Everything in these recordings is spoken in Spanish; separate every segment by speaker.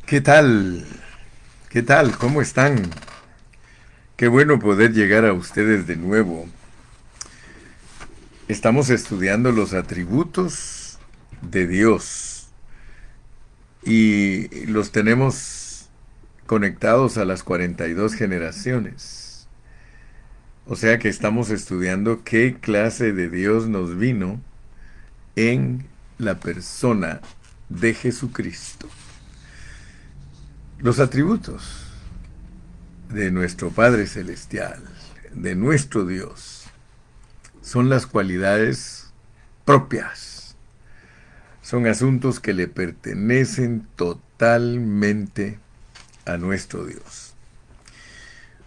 Speaker 1: ¿Qué tal? ¿Qué tal? ¿Cómo están? Qué bueno poder llegar a ustedes de nuevo. Estamos estudiando los atributos de Dios y los tenemos conectados a las 42 generaciones. O sea que estamos estudiando qué clase de Dios nos vino en la persona de Jesucristo. Los atributos de nuestro Padre Celestial, de nuestro Dios, son las cualidades propias. Son asuntos que le pertenecen totalmente a nuestro Dios.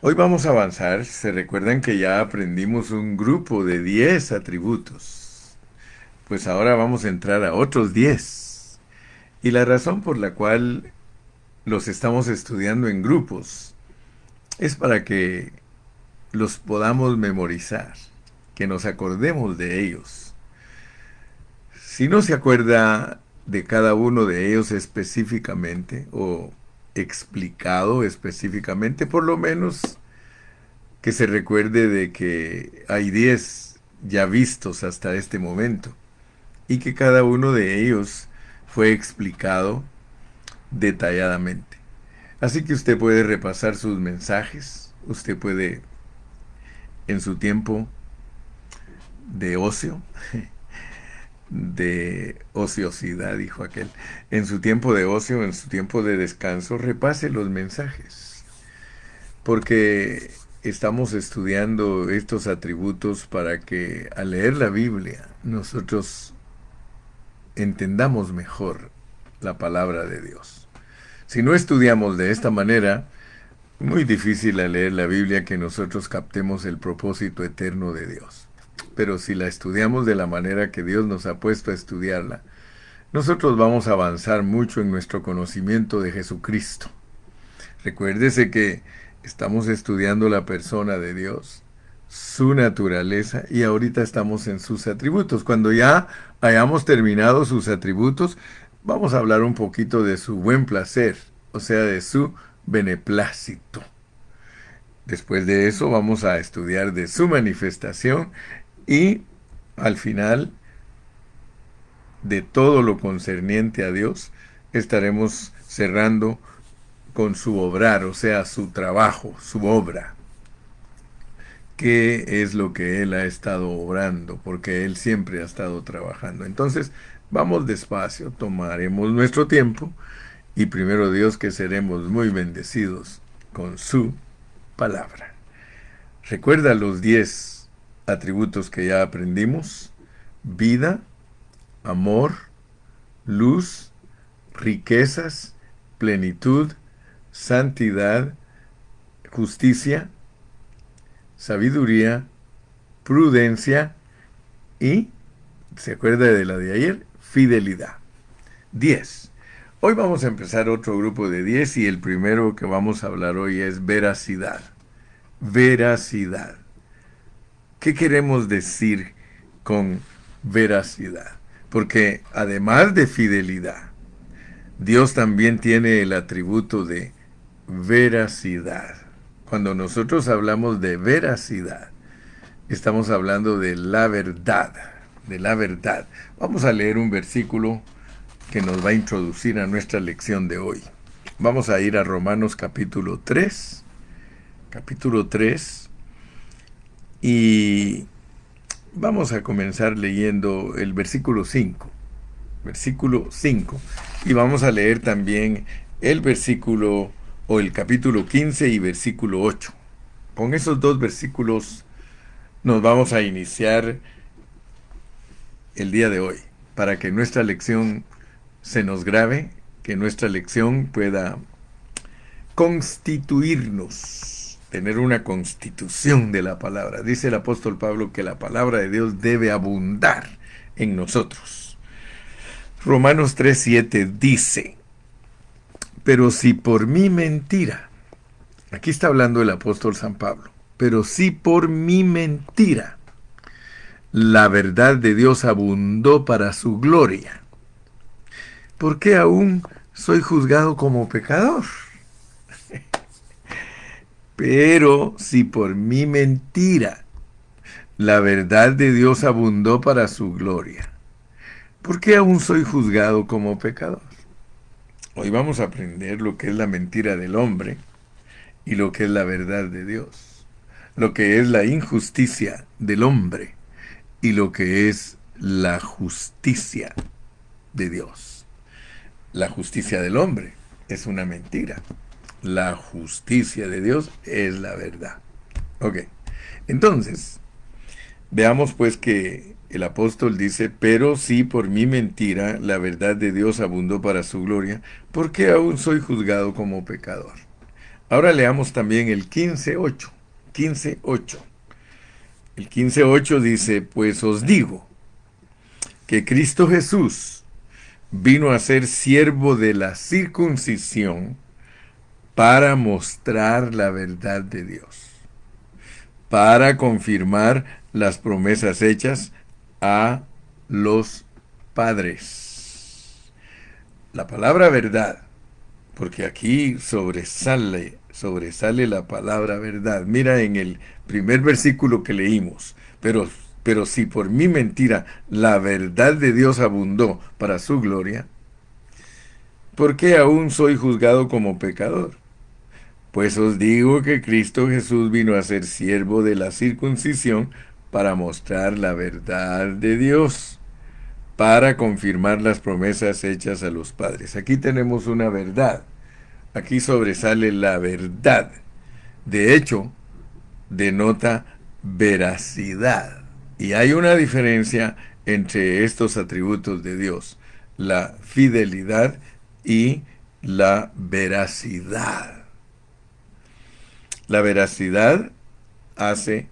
Speaker 1: Hoy vamos a avanzar. Se recuerdan que ya aprendimos un grupo de 10 atributos. Pues ahora vamos a entrar a otros 10. Y la razón por la cual los estamos estudiando en grupos es para que los podamos memorizar, que nos acordemos de ellos. Si no se acuerda de cada uno de ellos específicamente o explicado específicamente, por lo menos que se recuerde de que hay 10 ya vistos hasta este momento y que cada uno de ellos fue explicado detalladamente. Así que usted puede repasar sus mensajes, usted puede en su tiempo de ocio, de ociosidad, dijo aquel. En su tiempo de ocio, en su tiempo de descanso, repase los mensajes, porque estamos estudiando estos atributos para que al leer la Biblia nosotros entendamos mejor la palabra de Dios. Si no estudiamos de esta manera, muy difícil al leer la Biblia que nosotros captemos el propósito eterno de Dios. Pero si la estudiamos de la manera que Dios nos ha puesto a estudiarla, nosotros vamos a avanzar mucho en nuestro conocimiento de Jesucristo. Recuérdese que estamos estudiando la persona de Dios, su naturaleza, y ahorita estamos en sus atributos. Cuando ya hayamos terminado sus atributos, vamos a hablar un poquito de su buen placer, o sea, de su beneplácito. Después de eso vamos a estudiar de su manifestación y al final de todo lo concerniente a Dios estaremos cerrando con su obrar, o sea, su trabajo, su obra. ¿Qué es lo que Él ha estado obrando? Porque Él siempre ha estado trabajando. Entonces, vamos despacio, tomaremos nuestro tiempo y primero Dios que seremos muy bendecidos con su palabra. Recuerda los 10 atributos que ya aprendimos: vida, amor, luz, riquezas, plenitud, santidad, justicia, sabiduría, prudencia y, ¿se acuerda de la de ayer? Fidelidad. 10. Hoy vamos a empezar otro grupo de 10 y el primero que vamos a hablar hoy es veracidad. Veracidad. ¿Qué queremos decir con veracidad? Porque además de fidelidad, Dios también tiene el atributo de veracidad. Cuando nosotros hablamos de veracidad, estamos hablando de la verdad, de la verdad. Vamos a leer un versículo que nos va a introducir a nuestra lección de hoy. Vamos a ir a Romanos capítulo 3, y vamos a comenzar leyendo el versículo 5. Versículo 5. Y vamos a leer también el versículo o el capítulo 15 y versículo 8. Con esos dos versículos nos vamos a iniciar el día de hoy, para que nuestra lección se nos grabe, que nuestra lección pueda constituirnos, tener una constitución de la palabra. Dice el apóstol Pablo que la palabra de Dios debe abundar en nosotros. Romanos 3:7 dice: pero si por mi mentira, aquí está hablando el apóstol San Pablo, pero si por mi mentira la verdad de Dios abundó para su gloria, ¿por qué aún soy juzgado como pecador. Pero si por mi mentira la verdad de Dios abundó para su gloria, ¿por qué aún soy juzgado como pecador? Hoy vamos a aprender lo que es la mentira del hombre y lo que es la verdad de Dios, lo que es la injusticia del hombre y lo que es la justicia de Dios. La justicia del hombre es una mentira. La justicia de Dios es la verdad. Ok, entonces, veamos pues que el apóstol dice, pero si por mi mentira la verdad de Dios abundó para su gloria, ¿por qué aún soy juzgado como pecador? Ahora leamos también el 15:8. 15:8. El 15:8 dice, pues os digo que Cristo Jesús vino a ser siervo de la circuncisión para mostrar la verdad de Dios, para confirmar las promesas hechas a los padres. La palabra verdad, porque aquí sobresale la palabra verdad. Mira en el primer versículo que leímos, pero si por mi mentira la verdad de Dios abundó para su gloria, ¿por qué aún soy juzgado como pecador? Pues os digo que Cristo Jesús vino a ser siervo de la circuncisión para mostrar la verdad de Dios, para confirmar las promesas hechas a los padres. Aquí tenemos una verdad. Aquí sobresale la verdad. De hecho, denota veracidad. Y hay una diferencia entre estos atributos de Dios, la fidelidad y la veracidad. La veracidad hace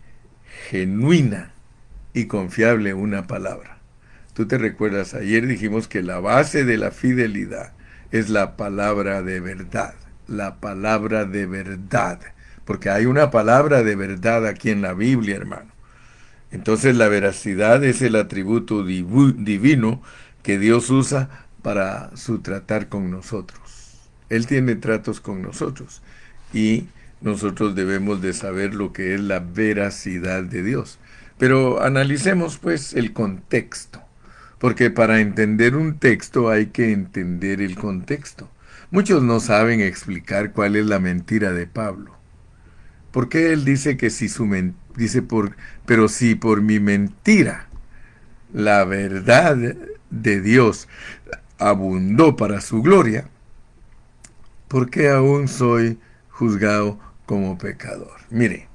Speaker 1: genuina y confiable una palabra. Tú te recuerdas, ayer dijimos que la base de la fidelidad es la palabra de verdad. La palabra de verdad. Porque hay una palabra de verdad aquí en la Biblia, hermano. Entonces la veracidad es el atributo divino que Dios usa para su tratar con nosotros. Él tiene tratos con nosotros y nosotros debemos de saber lo que es la veracidad de Dios. Pero analicemos pues el contexto, porque para entender un texto hay que entender el contexto. Muchos no saben explicar cuál es la mentira de Pablo. ¿Por qué él dice que si pero si por mi mentira la verdad de Dios abundó para su gloria, ¿por qué aún soy juzgado como pecador? Mire,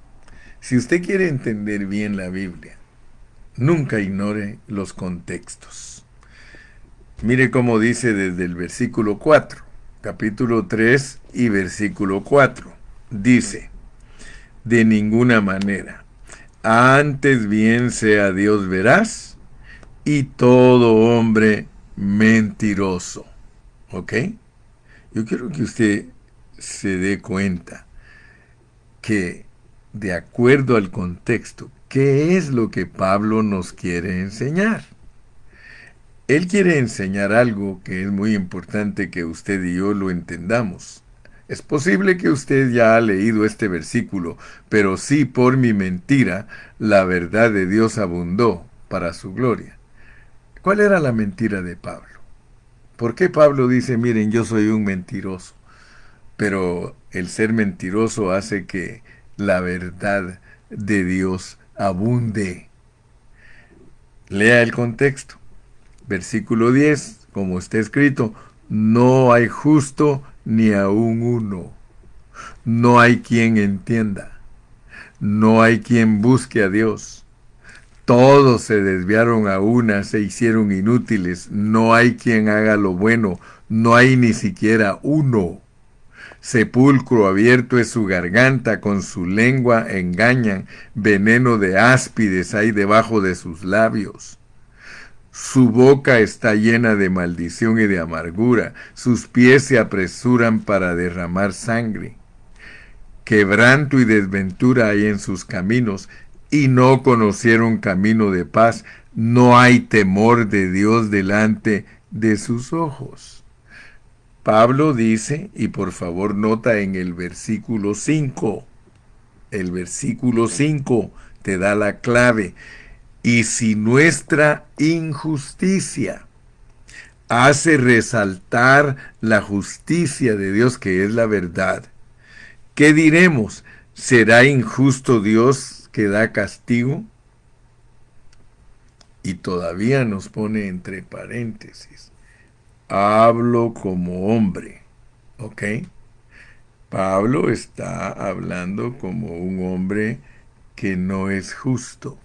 Speaker 1: si usted quiere entender bien la Biblia, nunca ignore los contextos. Mire cómo dice desde el versículo 4, capítulo 3 y versículo 4. Dice, de ninguna manera, antes bien sea Dios veraz y todo hombre mentiroso. ¿Ok? Yo quiero que usted se dé cuenta que, de acuerdo al contexto, ¿qué es lo que Pablo nos quiere enseñar? Él quiere enseñar algo que es muy importante que usted y yo lo entendamos. Es posible que usted ya ha leído este versículo, pero sí por mi mentira, la verdad de Dios abundó para su gloria. ¿Cuál era la mentira de Pablo? ¿Por qué Pablo dice, miren, yo soy un mentiroso? Pero el ser mentiroso hace que la verdad de Dios abunde. Lea el contexto. Versículo 10, como está escrito, no hay justo ni aun uno. No hay quien entienda. No hay quien busque a Dios. Todos se desviaron a una, se hicieron inútiles. No hay quien haga lo bueno. No hay ni siquiera uno. Sepulcro abierto es su garganta, con su lengua engañan. Veneno de áspides hay debajo de sus labios. Su boca está llena de maldición y de amargura. Sus pies se apresuran para derramar sangre. Quebranto y desventura hay en sus caminos, y no conocieron camino de paz. No hay temor de Dios delante de sus ojos. Pablo dice, y por favor nota en el versículo 5 te da la clave, y si nuestra injusticia hace resaltar la justicia de Dios, que es la verdad, ¿qué diremos? ¿Será injusto Dios que da castigo? Y todavía nos pone entre paréntesis, hablo como hombre, ¿ok? Pablo está hablando como un hombre que no es justo,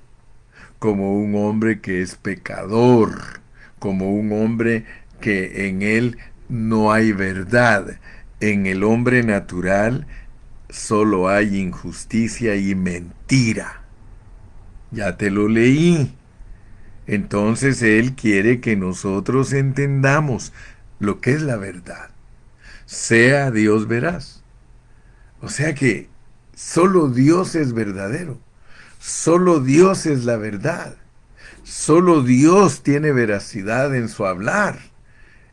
Speaker 1: como un hombre que es pecador, como un hombre que en él no hay verdad. En el hombre natural solo hay injusticia y mentira. Ya te lo leí. Entonces Él quiere que nosotros entendamos lo que es la verdad. Sea Dios veraz. O sea que solo Dios es verdadero. Solo Dios es la verdad. Solo Dios tiene veracidad en su hablar.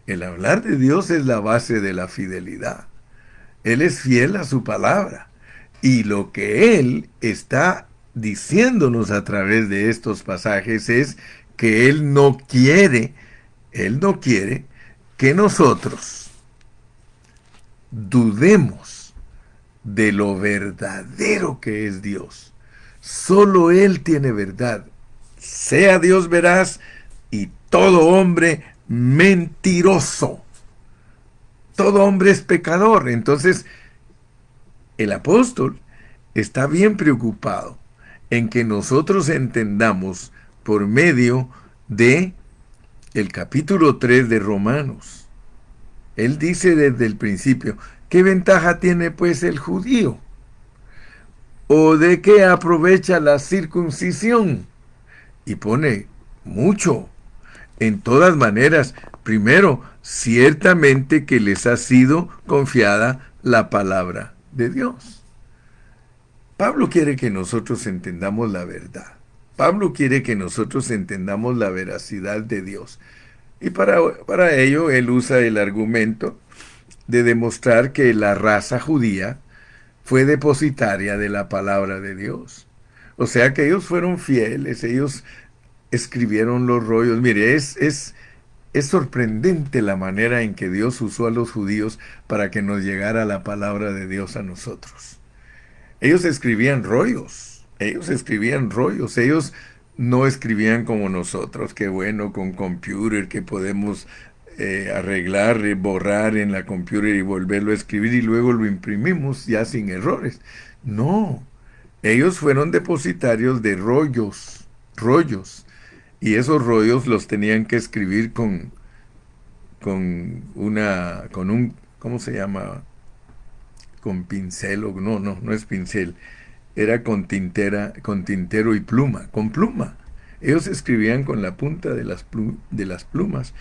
Speaker 1: El hablar de Dios es la base de la fidelidad. Él es fiel a su palabra. Y lo que Él está diciéndonos a través de estos pasajes es que Él no quiere que nosotros dudemos de lo verdadero que es Dios. Solo Él tiene verdad. Sea Dios veraz y todo hombre mentiroso. Todo hombre es pecador. Entonces, el apóstol está bien preocupado en que nosotros entendamos por medio de el capítulo 3 de Romanos. Él dice desde el principio, ¿qué ventaja tiene pues el judío? ¿O de qué aprovecha la circuncisión? Y pone mucho. En todas maneras, primero, ciertamente que les ha sido confiada la palabra de Dios. Pablo quiere que nosotros entendamos la verdad. Pablo quiere que nosotros entendamos la veracidad de Dios. Y para ello él usa el argumento de demostrar que la raza judía fue depositaria de la palabra de Dios. O sea que ellos fueron fieles, ellos escribieron los rollos. Mire, es sorprendente la manera en que Dios usó a los judíos para que nos llegara la palabra de Dios a nosotros. Ellos escribían rollos, ellos no escribían como nosotros, que bueno, con computer, que podemos arreglar, borrar en la computer y volverlo a escribir y luego lo imprimimos ya sin errores. No, ellos fueron depositarios de rollos, y esos rollos los tenían que escribir con un, ¿cómo se llama? Con pincel, o no es pincel, era con tintero y pluma, con pluma. Ellos escribían con la punta de las plumas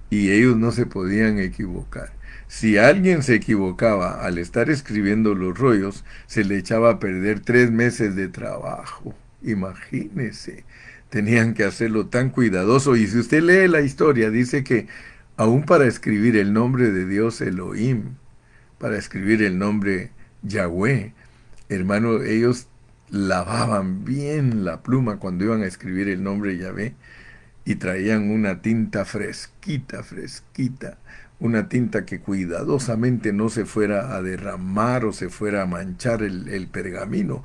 Speaker 1: y ellos no se podían equivocar. Si alguien se equivocaba al estar escribiendo los rollos, se le echaba a perder 3 meses de trabajo. Imagínese, tenían que hacerlo tan cuidadoso. Y si usted lee la historia, dice que aún para escribir el nombre de Dios Elohim, para escribir el nombre Yahweh, hermano, ellos lavaban bien la pluma cuando iban a escribir el nombre Yahvé y traían una tinta fresquita, una tinta que cuidadosamente no se fuera a derramar o se fuera a manchar el pergamino.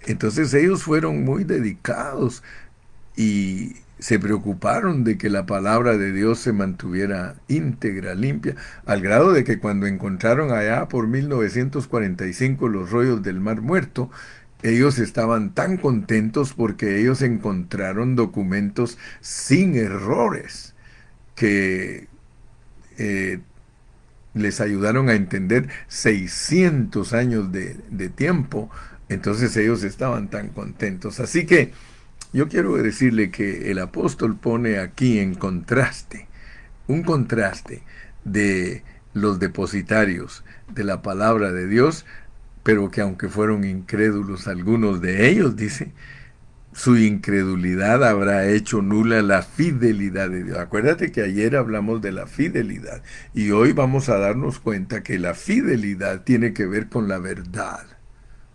Speaker 1: Entonces ellos fueron muy dedicados y se preocuparon de que la palabra de Dios se mantuviera íntegra, limpia, al grado de que cuando encontraron allá por 1945 los rollos del Mar Muerto, ellos estaban tan contentos porque ellos encontraron documentos sin errores que eh, les ayudaron a entender 600 años de tiempo. Entonces ellos estaban tan contentos. Así que yo quiero decirle que el apóstol pone aquí en contraste, un contraste de los depositarios de la palabra de Dios, pero que aunque fueron incrédulos algunos de ellos, dice, su incredulidad habrá hecho nula la fidelidad de Dios. Acuérdate que ayer hablamos de la fidelidad y hoy vamos a darnos cuenta que la fidelidad tiene que ver con la verdad.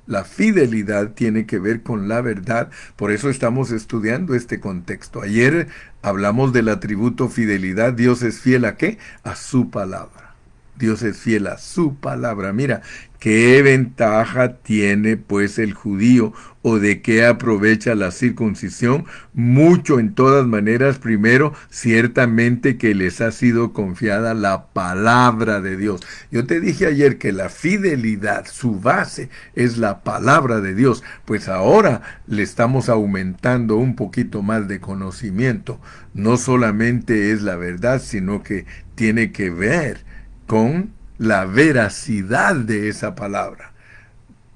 Speaker 1: La fidelidad tiene que ver con la verdad, por eso estamos estudiando este contexto. Ayer hablamos del atributo fidelidad. Dios es fiel ¿a qué? A su palabra. Dios es fiel a su palabra. Mira, ¿qué ventaja tiene pues el judío o de qué aprovecha la circuncisión? Mucho en todas maneras. Primero, ciertamente que les ha sido confiada la palabra de Dios. Yo te dije ayer que la fidelidad, su base es la palabra de Dios. Pues ahora le estamos aumentando un poquito más de conocimiento. No solamente es la verdad, sino que tiene que ver con la veracidad de esa palabra.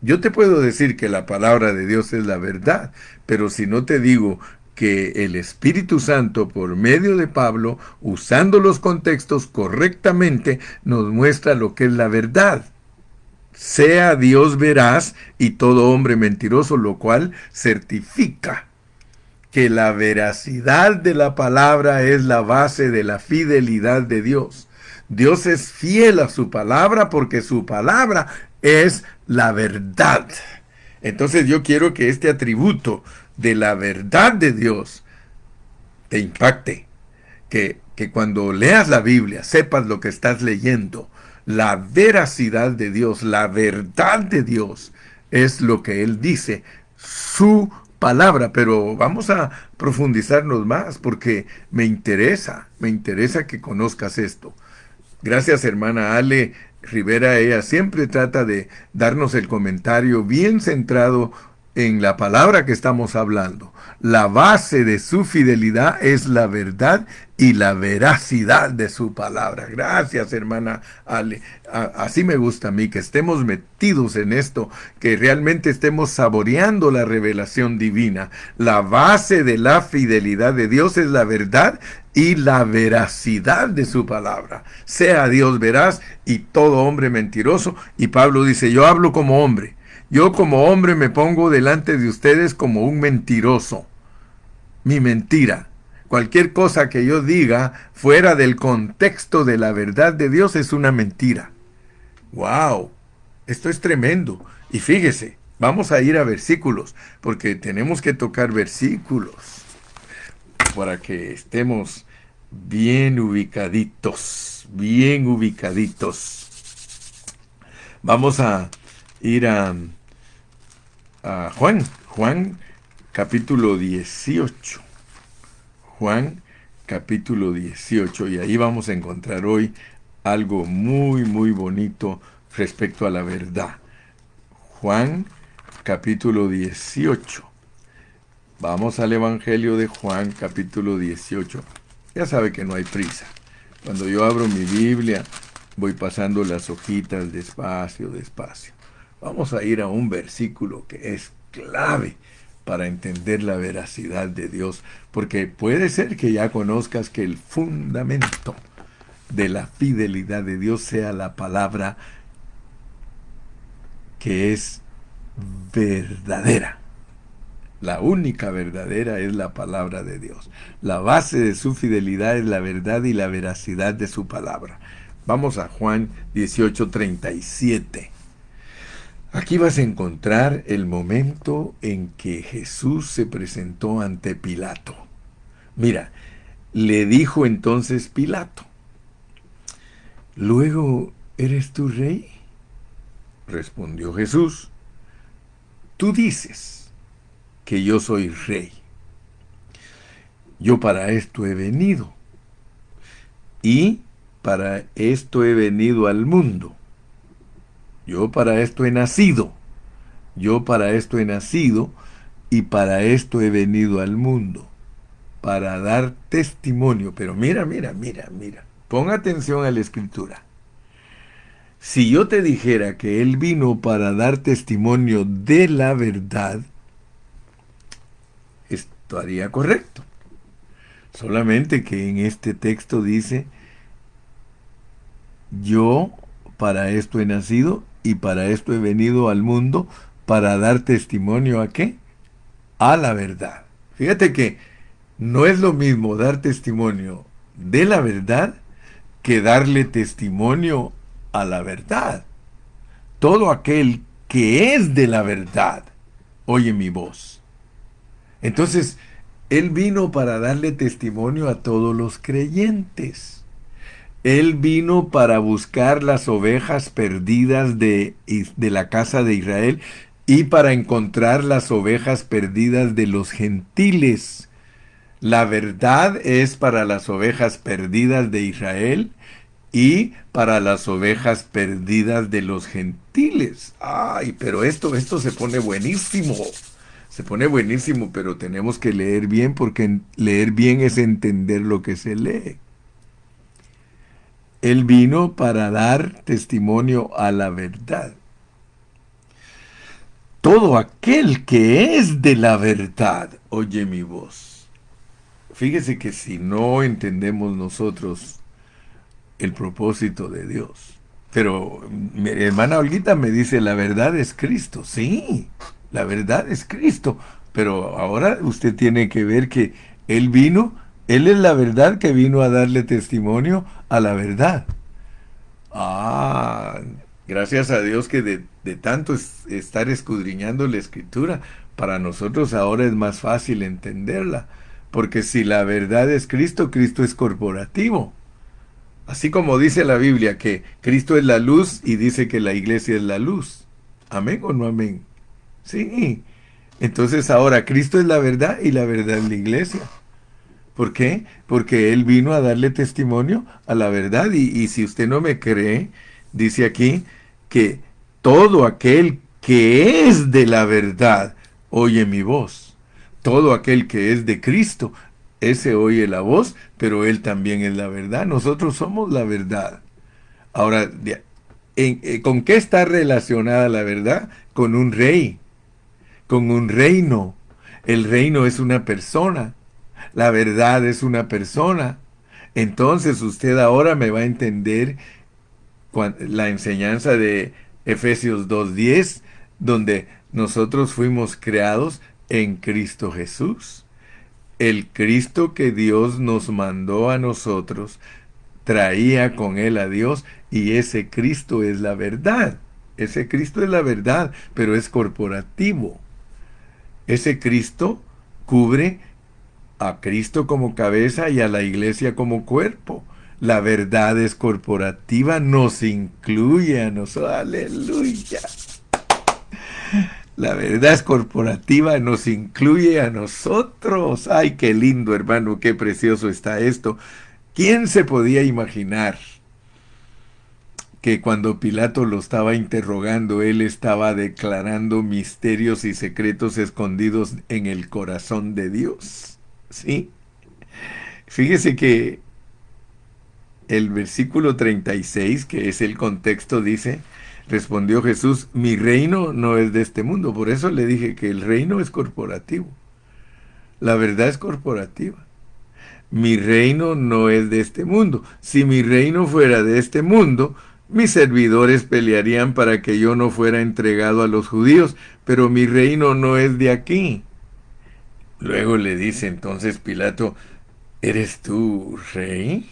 Speaker 1: Yo te puedo decir que la palabra de Dios es la verdad, pero si no te digo que el Espíritu Santo, por medio de Pablo, usando los contextos correctamente, nos muestra lo que es la verdad. Sea Dios veraz y todo hombre mentiroso, lo cual certifica que la veracidad de la palabra es la base de la fidelidad de Dios. Dios es fiel a su palabra porque su palabra es la verdad. Entonces yo quiero que este atributo de la verdad de Dios te impacte. Que cuando leas la Biblia sepas lo que estás leyendo. La veracidad de Dios, la verdad de Dios es lo que Él dice, su palabra. Pero vamos a profundizarnos más porque me interesa que conozcas esto. Gracias, hermana Ale Rivera. Ella siempre trata de darnos el comentario bien centrado en la palabra que estamos hablando. La base de su fidelidad es la verdad y la veracidad de su palabra. Gracias, hermana Ale. Así me gusta a mí, que estemos metidos en esto, que realmente estemos saboreando la revelación divina. La base de la fidelidad de Dios es la verdad y la veracidad de su palabra. Sea Dios veraz y todo hombre mentiroso. Y Pablo dice, yo hablo como hombre. Yo como hombre me pongo delante de ustedes como un mentiroso. Mi mentira. Cualquier cosa que yo diga fuera del contexto de la verdad de Dios es una mentira. ¡Wow! Esto es tremendo. Y fíjese, vamos a ir a versículos, porque tenemos que tocar versículos para que estemos bien ubicaditos, bien ubicaditos. Vamos a ir a Juan capítulo 18. Juan capítulo 18. Y ahí vamos a encontrar hoy algo muy, muy bonito respecto a la verdad. Juan capítulo 18. Vamos al Evangelio de Juan capítulo 18. Ya sabe que no hay prisa. Cuando yo abro mi Biblia, voy pasando las hojitas despacio, despacio. Vamos a ir a un versículo que es clave para entender la veracidad de Dios, porque puede ser que ya conozcas que el fundamento de la fidelidad de Dios sea la palabra que es verdadera. La única verdadera es la palabra de Dios. La base de su fidelidad es la verdad y la veracidad de su palabra. Vamos a Juan 18:37. Aquí vas a encontrar el momento en que Jesús se presentó ante Pilato. Mira, le dijo entonces Pilato, ¿luego eres tú rey? Respondió Jesús, tú dices que yo soy rey. Yo para esto he venido, y para esto he venido al mundo. Yo para esto he nacido, yo para esto he nacido, y para esto he venido al mundo, para dar testimonio. Pero mira, pon atención a la escritura. Si yo te dijera que Él vino para dar testimonio de la verdad, esto haría correcto. Solamente que en este texto dice, yo para esto he nacido y para esto he venido al mundo, para dar testimonio ¿a qué? a la verdad. Fíjate que no es lo mismo dar testimonio de la verdad que darle testimonio a la verdad. Todo aquel que es de la verdad oye mi voz. Entonces, Él vino para darle testimonio a todos los creyentes. Él vino para buscar las ovejas perdidas de la casa de Israel y para encontrar las ovejas perdidas de los gentiles. La verdad es para las ovejas perdidas de Israel y para las ovejas perdidas de los gentiles. Ay, pero esto se pone buenísimo. Se pone buenísimo, pero tenemos que leer bien porque leer bien es entender lo que se lee. Él vino para dar testimonio a la verdad. Todo aquel que es de la verdad oye mi voz. Fíjese que si no entendemos nosotros el propósito de Dios, pero mi hermana Olguita me dice, la verdad es Cristo. Sí, la verdad es Cristo. Pero ahora usted tiene que ver que Él vino, Él es la verdad que vino a darle testimonio a la verdad. Ah, gracias a Dios que de tanto estar escudriñando la escritura, para nosotros ahora es más fácil entenderla. Porque si la verdad es Cristo, Cristo es corporativo. Así como dice la Biblia que Cristo es la luz y dice que la iglesia es la luz. ¿Amén o no amén? Sí. Entonces ahora Cristo es la verdad y la verdad es la iglesia. ¿Por qué? Porque Él vino a darle testimonio a la verdad. Y si usted no me cree, dice aquí que todo aquel que es de la verdad oye mi voz. Todo aquel que es de Cristo, ese oye la voz, pero Él también es la verdad. Nosotros somos la verdad. Ahora, ¿con qué está relacionada la verdad? Con un rey, con un reino. El reino es una persona. La verdad es una persona. Entonces usted ahora me va a entender la enseñanza de Efesios 2:10, donde nosotros fuimos creados en Cristo Jesús. El Cristo que Dios nos mandó a nosotros traía con él a Dios y ese Cristo es la verdad. Ese Cristo es la verdad, pero es corporativo. Ese Cristo cubre a Cristo como cabeza y a la iglesia como cuerpo. La verdad es corporativa, nos incluye a nosotros. Aleluya. La verdad es corporativa, nos incluye a nosotros. Ay, qué lindo, hermano, qué precioso está esto. ¿Quién se podía imaginar que cuando Pilato lo estaba interrogando, él estaba declarando misterios y secretos escondidos en el corazón de Dios? ¿Sí? Fíjese que el versículo 36, que es el contexto, dice, respondió Jesús, mi reino no es de este mundo. Por eso le dije que el reino es corporativo. La verdad es corporativa. Mi reino no es de este mundo. Si mi reino fuera de este mundo, mis servidores pelearían para que yo no fuera entregado a los judíos, pero mi reino no es de aquí. Luego le dice entonces Pilato, ¿eres tú rey?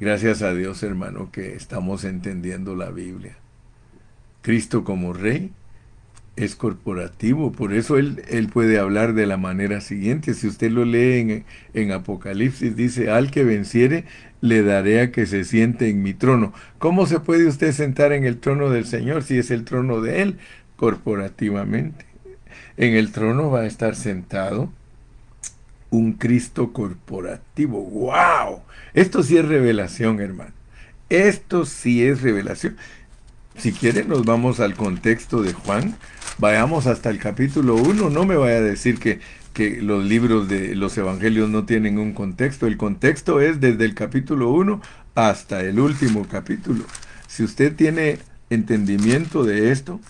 Speaker 1: Gracias a Dios, hermano, que estamos entendiendo la Biblia. Cristo como rey es corporativo, por eso él puede hablar de la manera siguiente. Si usted lo lee en Apocalipsis, dice, al que venciere, le daré a que se siente en mi trono. ¿Cómo se puede usted sentar en el trono del Señor si es el trono de Él? Corporativamente. En el trono va a estar sentado un Cristo corporativo. ¡Wow! Esto sí es revelación, hermano. Esto sí es revelación. Si quieren, nos vamos al contexto de Juan. Vayamos hasta el capítulo 1. No me vaya a decir que los libros de los evangelios no tienen un contexto. El contexto es desde el capítulo 1 hasta el último capítulo. Si usted tiene entendimiento de esto,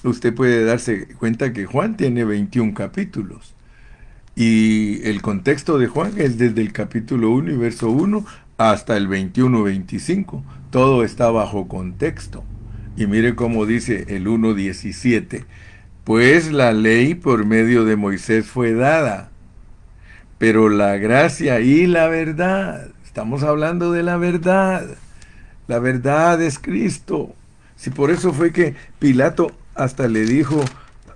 Speaker 1: usted puede darse cuenta que Juan tiene 21 capítulos. Y el contexto de Juan es desde el capítulo 1 y verso 1 hasta el 21-25. Todo está bajo contexto. Y mire cómo dice el 1:17. Pues la ley por medio de Moisés fue dada, pero la gracia y la verdad, estamos hablando de la verdad es Cristo. Si por eso fue que Pilato hasta le dijo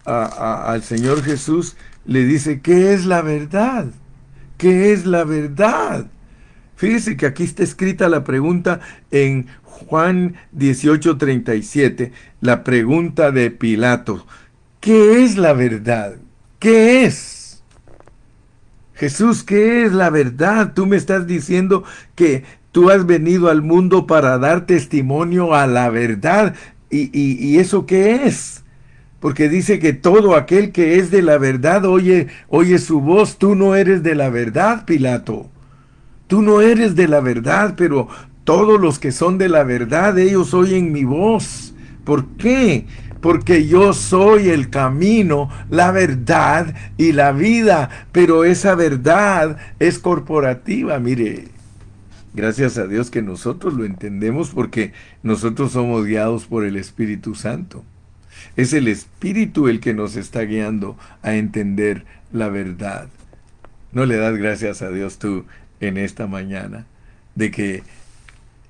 Speaker 1: al Señor Jesús, le dice, ¿qué es la verdad? ¿Qué es la verdad? Fíjese que aquí está escrita la pregunta en Juan 18:37, la pregunta de Pilato. ¿Qué es la verdad? ¿Qué es? Jesús, ¿qué es la verdad? Tú me estás diciendo que tú has venido al mundo para dar testimonio a la verdad. ¿Y eso qué es? Porque dice que todo aquel que es de la verdad oye su voz. Tú no eres de la verdad, Pilato. Tú no eres de la verdad, pero todos los que son de la verdad, ellos oyen mi voz. ¿Por qué? Porque yo soy el camino, la verdad y la vida, pero esa verdad es corporativa. Mire, gracias a Dios que nosotros lo entendemos porque nosotros somos guiados por el Espíritu Santo. Es el Espíritu el que nos está guiando a entender la verdad. ¿No le das gracias a Dios tú en esta mañana de que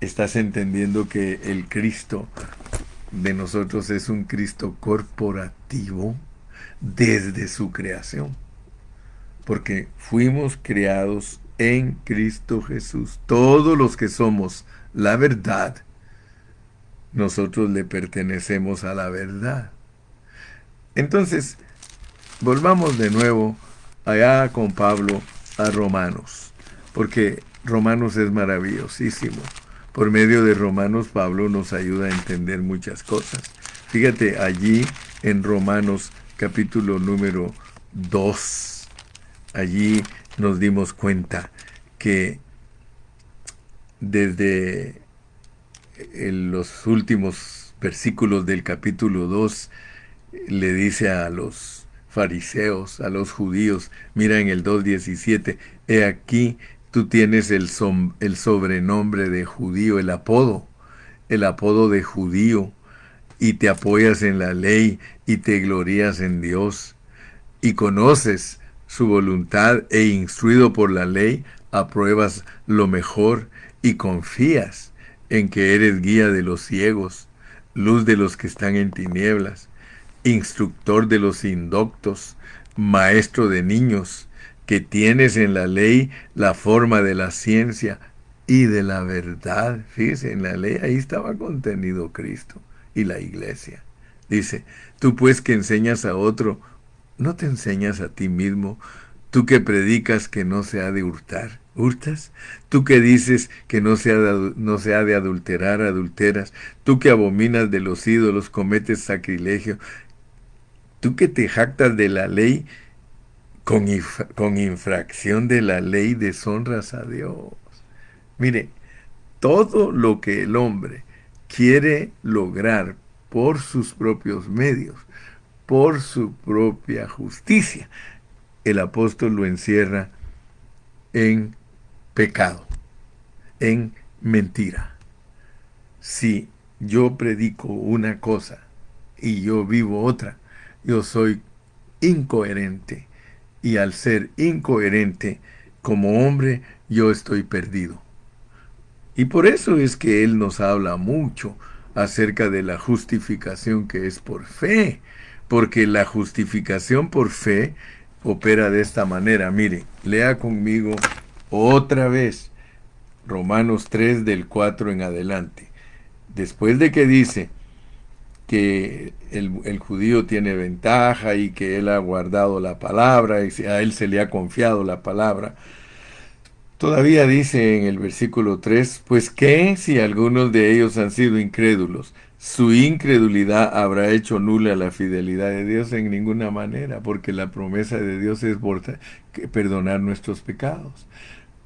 Speaker 1: estás entendiendo que el Cristo de nosotros es un Cristo corporativo desde su creación? Porque fuimos creados en Cristo Jesús. Todos los que somos la verdad, nosotros le pertenecemos a la verdad. Entonces, volvamos de nuevo allá con Pablo a Romanos, porque Romanos es maravillosísimo. Por medio de Romanos, Pablo nos ayuda a entender muchas cosas. Fíjate, allí en Romanos capítulo número 2, allí nos dimos cuenta que desde los últimos versículos del capítulo 2 le dice a los fariseos, a los judíos, mira en el 2:17, he aquí tú tienes el sobrenombre de judío, el apodo de judío, y te apoyas en la ley y te glorías en Dios, y conoces su voluntad e instruido por la ley, apruebas lo mejor y confías en que eres guía de los ciegos, luz de los que están en tinieblas, instructor de los indoctos, maestro de niños, que tienes en la ley la forma de la ciencia y de la verdad. Fíjese, en la ley ahí estaba contenido Cristo y la iglesia. Dice, tú pues que enseñas a otro, ¿no te enseñas a ti mismo? Tú que predicas que no se ha de hurtar, ¿hurtas? Tú que dices que no se ha de adulterar, adulteras. Tú que abominas de los ídolos, cometes sacrilegio. Tú que te jactas de la ley, con infracción de la ley deshonras a Dios. Mire, todo lo que el hombre quiere lograr por sus propios medios, por su propia justicia, el apóstol lo encierra en pecado, en mentira. Si yo predico una cosa y yo vivo otra, yo soy incoherente. Y al ser incoherente como hombre, yo estoy perdido. Y por eso es que Él nos habla mucho acerca de la justificación que es por fe. Porque la justificación por fe opera de esta manera. Mire, lea conmigo otra vez Romanos 3 del 4 en adelante. Después de que dice que el judío tiene ventaja y que él ha guardado la palabra y a él se le ha confiado la palabra. Todavía dice en el versículo 3, pues que si algunos de ellos han sido incrédulos, su incredulidad habrá hecho nula la fidelidad de Dios en ninguna manera, porque la promesa de Dios es perdonar nuestros pecados.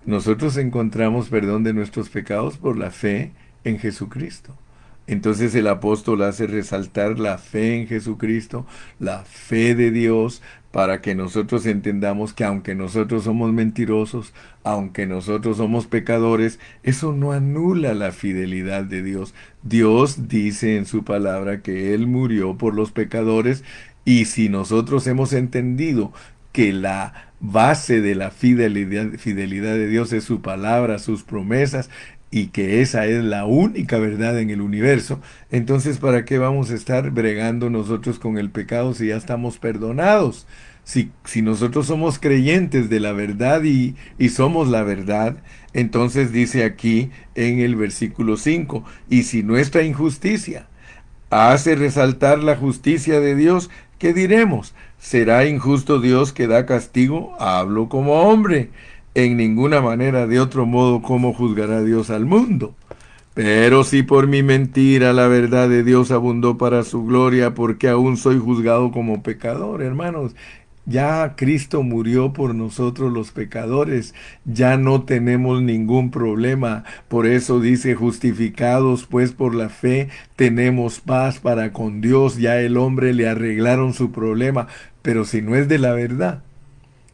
Speaker 1: Nosotros encontramos perdón de nuestros pecados por la fe en Jesucristo. Entonces el apóstol hace resaltar la fe en Jesucristo, la fe de Dios, para que nosotros entendamos que aunque nosotros somos mentirosos, aunque nosotros somos pecadores, eso no anula la fidelidad de Dios. Dios dice en su palabra que Él murió por los pecadores, y si nosotros hemos entendido que la base de la fidelidad de Dios es su palabra, sus promesas, y que esa es la única verdad en el universo, entonces ¿para qué vamos a estar bregando nosotros con el pecado si ya estamos perdonados? Si nosotros somos creyentes de la verdad y somos la verdad, entonces dice aquí en el versículo 5, y si nuestra injusticia hace resaltar la justicia de Dios, ¿qué diremos? ¿Será injusto Dios que da castigo? Hablo como hombre. En ninguna manera de otro modo cómo juzgará Dios al mundo. Pero si por mi mentira la verdad de Dios abundó para su gloria, porque aún soy juzgado como pecador, hermanos. Ya Cristo murió por nosotros los pecadores, ya no tenemos ningún problema. Por eso dice, justificados pues por la fe, tenemos paz para con Dios. Ya el hombre le arreglaron su problema, pero si no es de la verdad,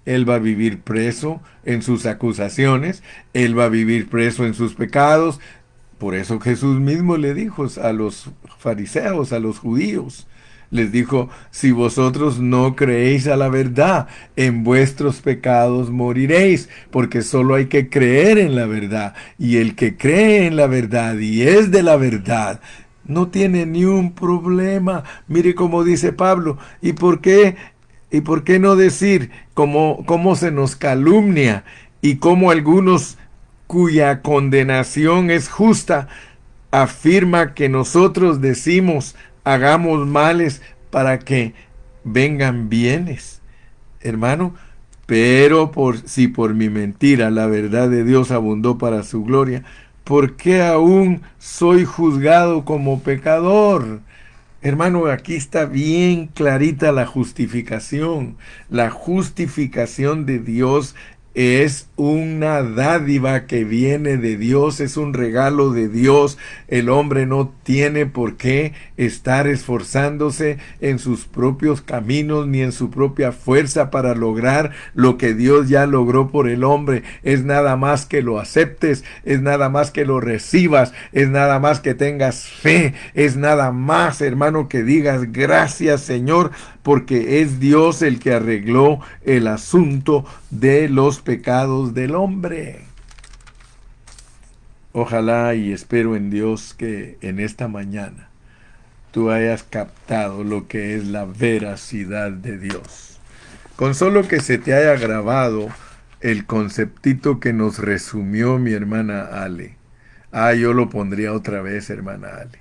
Speaker 1: él va a vivir preso en sus acusaciones, él va a vivir preso en sus pecados. Por eso Jesús mismo le dijo a los fariseos, a los judíos, les dijo, si vosotros no creéis a la verdad, en vuestros pecados moriréis, porque solo hay que creer en la verdad. Y el que cree en la verdad y es de la verdad, no tiene ni un problema. Mire cómo dice Pablo, ¿y por qué no decir cómo se nos calumnia y cómo algunos cuya condenación es justa afirma que nosotros decimos hagamos males para que vengan bienes, hermano? Pero si por mi mentira la verdad de Dios abundó para su gloria, ¿por qué aún soy juzgado como pecador? Hermano, aquí está bien clarita la justificación. La justificación de Dios es una dádiva que viene de Dios, es un regalo de Dios. El hombre no tiene por qué estar esforzándose en sus propios caminos ni en su propia fuerza para lograr lo que Dios ya logró por el hombre. Es nada más que lo aceptes, es nada más que lo recibas, es nada más que tengas fe, es nada más, hermano, que digas gracias, Señor, porque es Dios el que arregló el asunto de los pecados del hombre. Ojalá y espero en Dios que en esta mañana tú hayas captado lo que es la veracidad de Dios. Con solo que se te haya grabado el conceptito que nos resumió mi hermana Ale. Yo lo pondría otra vez, hermana Ale.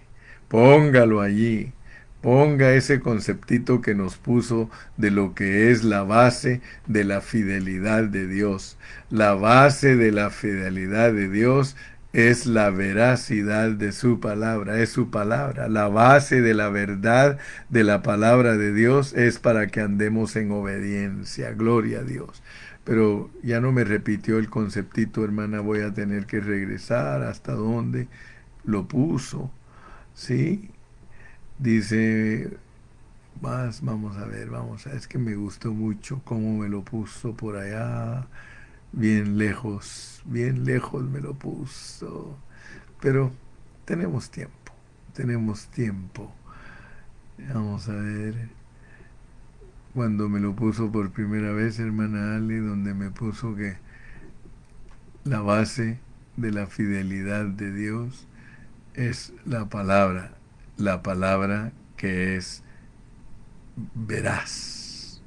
Speaker 1: Póngalo allí. Ponga ese conceptito que nos puso de lo que es la base de la fidelidad de Dios. La base de la fidelidad de Dios es la veracidad de su palabra, es su palabra. La base de la verdad de la palabra de Dios es para que andemos en obediencia. Gloria a Dios. Pero ya no me repitió el conceptito, hermana, voy a tener que regresar hasta donde lo puso. ¿Sí? Dice, vamos a ver, es que me gustó mucho cómo me lo puso por allá, bien lejos me lo puso, pero tenemos tiempo. Vamos a ver, cuando me lo puso por primera vez, hermana Ali, donde me puso que la base de la fidelidad de Dios es la palabra que es veraz,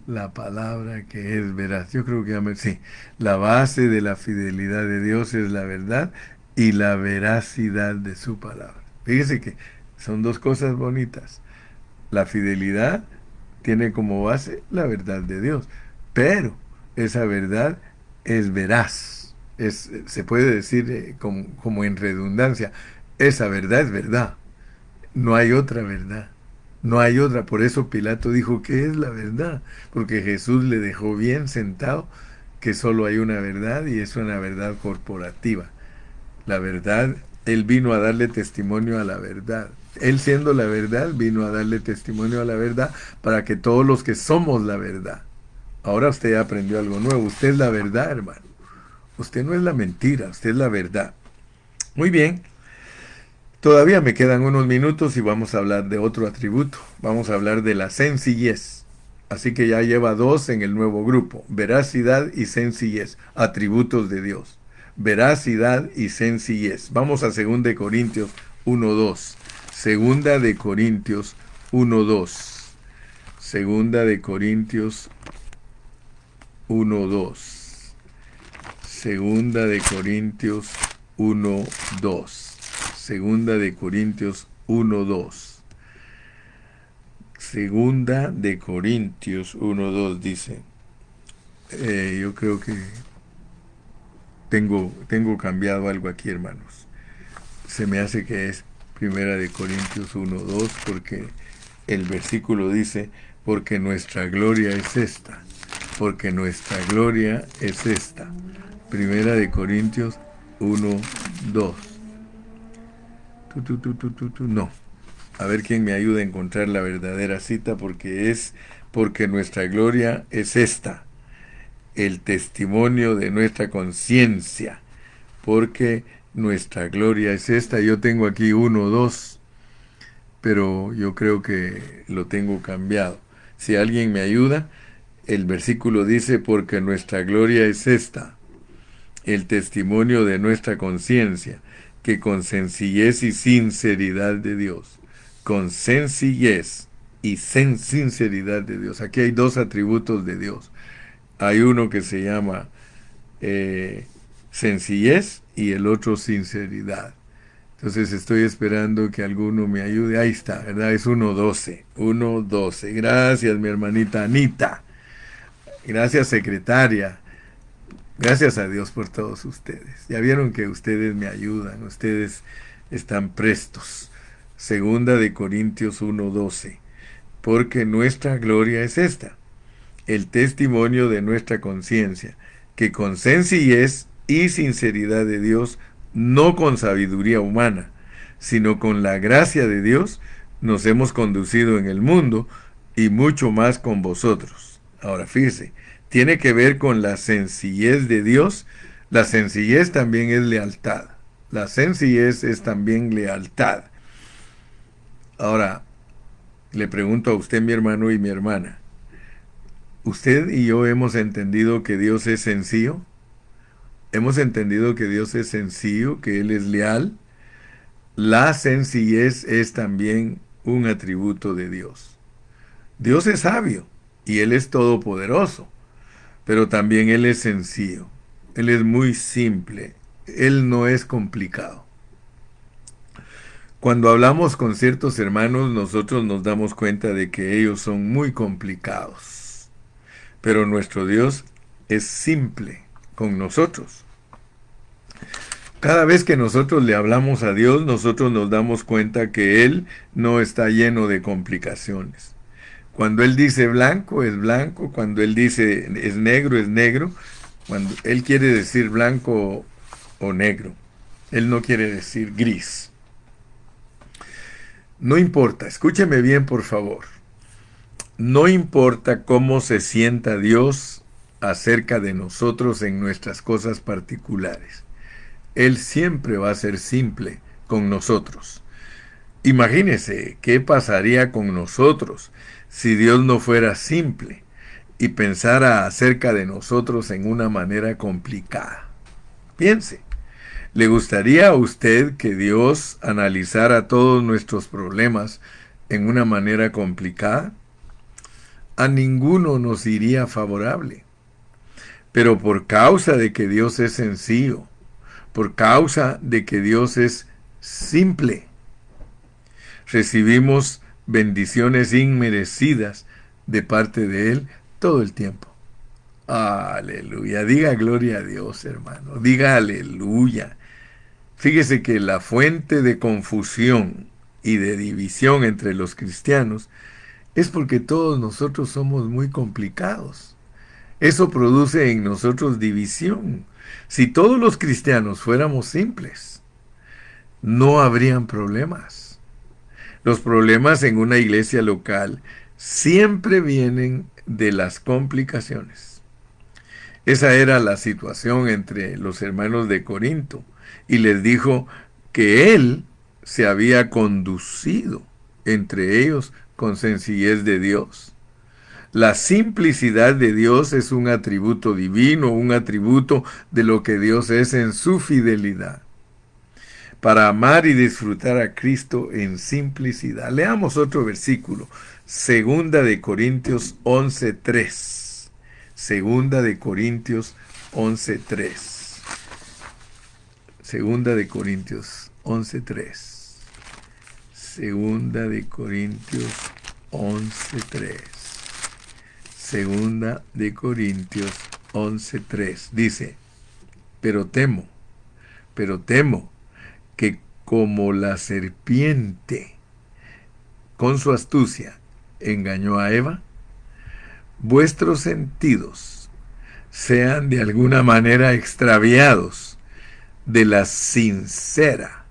Speaker 1: la palabra que es veraz. Yo creo que sí, la base de la fidelidad de Dios es la verdad y la veracidad de su palabra. Fíjese que son dos cosas bonitas. La fidelidad tiene como base la verdad de Dios, pero esa verdad es veraz. Se puede decir como en redundancia, esa verdad es verdad. No hay otra verdad. No hay otra. Por eso Pilato dijo, ¿qué es la verdad? Porque Jesús le dejó bien sentado que solo hay una verdad y es una verdad corporativa. La verdad Él vino a darle testimonio a la verdad. Él siendo la verdad, vino a darle testimonio a la verdad para que todos los que somos la verdad. Ahora usted ya aprendió algo nuevo. Usted es la verdad, hermano. Usted no es la mentira, usted es la verdad. Muy bien. Todavía me quedan unos minutos y vamos a hablar de otro atributo. Vamos a hablar de la sencillez. Así que ya lleva dos en el nuevo grupo. Veracidad y sencillez. Atributos de Dios. Veracidad y sencillez. Vamos a 2 Corintios 1:2. Segunda de Corintios 1:2. Segunda de Corintios 1:2. Segunda de Corintios 1:2. Segunda de Corintios 1:2. Segunda de Corintios 1:2 dice, yo creo que tengo cambiado algo aquí, hermanos. Se me hace que es Primera de Corintios 1:2 porque el versículo dice, porque nuestra gloria es esta. Porque nuestra gloria es esta. Primera de Corintios 1:2. No. A ver quién me ayuda a encontrar la verdadera cita, porque nuestra gloria es esta, el testimonio de nuestra conciencia, porque nuestra gloria es esta. Yo tengo aquí 1:2, pero yo creo que lo tengo cambiado. Si alguien me ayuda, el versículo dice, porque nuestra gloria es esta, el testimonio de nuestra conciencia, que con sencillez y sinceridad de Dios, con sencillez y sinceridad de Dios. Aquí hay dos atributos de Dios. Hay uno que se llama sencillez y el otro sinceridad. Entonces estoy esperando que alguno me ayude. Ahí está, ¿verdad? Es 1:12. 1:12. Gracias, mi hermanita Anita. Gracias, secretaria. Gracias a Dios por todos ustedes. Ya vieron que ustedes me ayudan, ustedes están prestos. Segunda de Corintios 1:12. Porque nuestra gloria es esta, el testimonio de nuestra conciencia, que con sencillez y sinceridad de Dios, no con sabiduría humana, sino con la gracia de Dios, nos hemos conducido en el mundo y mucho más con vosotros. Ahora fíjese, tiene que ver con la sencillez de Dios. La sencillez también es lealtad. La sencillez es también lealtad. Ahora, le pregunto a usted, mi hermano y mi hermana, ¿usted y yo hemos entendido que Dios es sencillo? ¿Hemos entendido que Dios es sencillo, que Él es leal? La sencillez es también un atributo de Dios. Dios es sabio y Él es todopoderoso, pero también Él es sencillo. Él es muy simple. Él no es complicado. Cuando hablamos con ciertos hermanos, nosotros nos damos cuenta de que ellos son muy complicados. Pero nuestro Dios es simple con nosotros. Cada vez que nosotros le hablamos a Dios, nosotros nos damos cuenta que Él no está lleno de complicaciones. Cuando Él dice blanco, es blanco. Cuando Él dice es negro, es negro. Cuando Él quiere decir blanco o negro, Él no quiere decir gris. No importa, escúcheme bien por favor. No importa cómo se sienta Dios acerca de nosotros en nuestras cosas particulares. Él siempre va a ser simple con nosotros. Imagínese qué pasaría con nosotros si Dios no fuera simple y pensara acerca de nosotros en una manera complicada. Piense, ¿le gustaría a usted que Dios analizara todos nuestros problemas en una manera complicada? A ninguno nos iría favorable. Pero por causa de que Dios es sencillo, por causa de que Dios es simple, recibimos bendiciones inmerecidas de parte de Él todo el tiempo. Aleluya. Diga gloria a Dios, hermano. Diga aleluya. Fíjese que la fuente de confusión y de división entre los cristianos es porque todos nosotros somos muy complicados. Eso produce en nosotros división. Si todos los cristianos fuéramos simples, no habrían problemas. Los problemas en una iglesia local siempre vienen de las complicaciones. Esa era la situación entre los hermanos de Corinto. Y les dijo que él se había conducido entre ellos con sencillez de Dios. La simplicidad de Dios es un atributo divino, un atributo de lo que Dios es en su fidelidad. Para amar y disfrutar a Cristo en simplicidad. Leamos otro versículo. Segunda de Corintios 11:3. Segunda de Corintios 11:3. Segunda de Corintios 11:3. Segunda de Corintios 11:3. Segunda de Corintios 11:3. Dice, pero temo que como la serpiente con su astucia engañó a Eva, vuestros sentidos sean de alguna manera extraviados de la sincera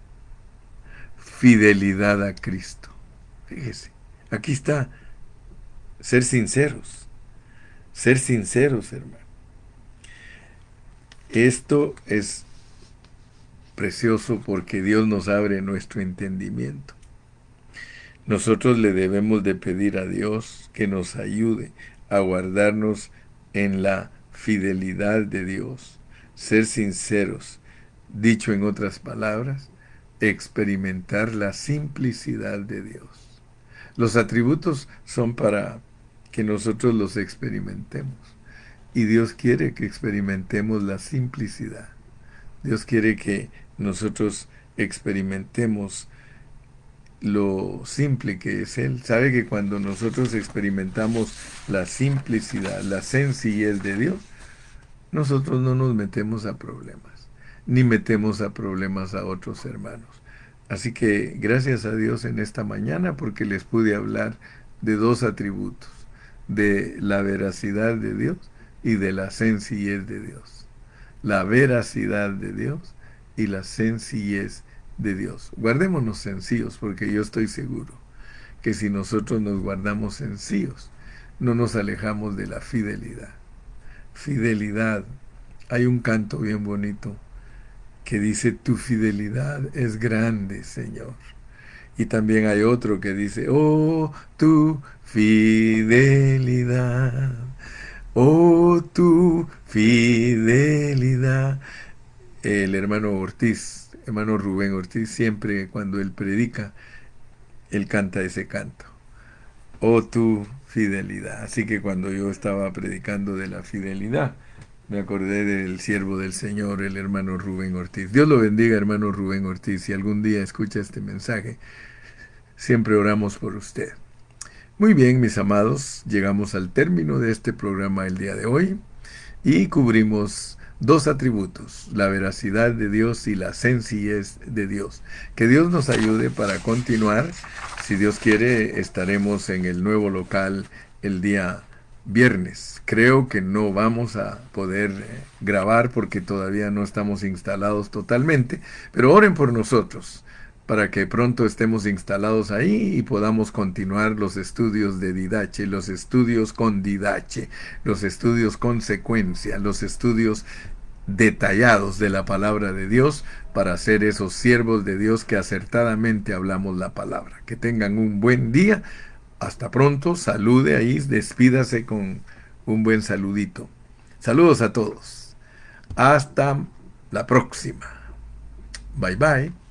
Speaker 1: fidelidad a Cristo. Fíjese, aquí está, ser sinceros, hermano. Esto es precioso porque Dios nos abre nuestro entendimiento. Nosotros le debemos de pedir a Dios que nos ayude a guardarnos en la fidelidad de Dios, ser sinceros, dicho en otras palabras, experimentar la simplicidad de Dios. Los atributos son para que nosotros los experimentemos y Dios quiere que experimentemos la simplicidad. Dios quiere que nosotros experimentemos lo simple que es Él. Sabe que cuando nosotros experimentamos la simplicidad, la sencillez de Dios, nosotros no nos metemos a problemas, ni metemos a problemas a otros hermanos. Así que gracias a Dios en esta mañana porque les pude hablar de dos atributos, de la veracidad de Dios y de la sencillez de Dios. La veracidad de Dios y la sencillez de Dios. Guardémonos sencillos porque yo estoy seguro que si nosotros nos guardamos sencillos, no nos alejamos de la fidelidad. Fidelidad. Hay un canto bien bonito que dice, tu fidelidad es grande, Señor. Y también hay otro que dice, oh, tu fidelidad, oh, tu fidelidad. El hermano Ortiz, hermano Rubén Ortiz, siempre cuando él predica, él canta ese canto. Oh, tu fidelidad. Así que cuando yo estaba predicando de la fidelidad, me acordé del siervo del Señor, el hermano Rubén Ortiz. Dios lo bendiga, hermano Rubén Ortiz. Si algún día escucha este mensaje, siempre oramos por usted. Muy bien, mis amados, llegamos al término de este programa el día de hoy y cubrimos dos atributos, la veracidad de Dios y la sencillez de Dios. Que Dios nos ayude para continuar. Si Dios quiere, estaremos en el nuevo local el día viernes. Creo que no vamos a poder grabar porque todavía no estamos instalados totalmente, pero oren por nosotros para que pronto estemos instalados ahí y podamos continuar los estudios de Didache, los estudios con Didache, los estudios con secuencia, los estudios detallados de la palabra de Dios para ser esos siervos de Dios que acertadamente hablamos la palabra. Que tengan un buen día. Hasta pronto. Salude ahí, despídase con un buen saludito. Saludos a todos. Hasta la próxima. Bye bye.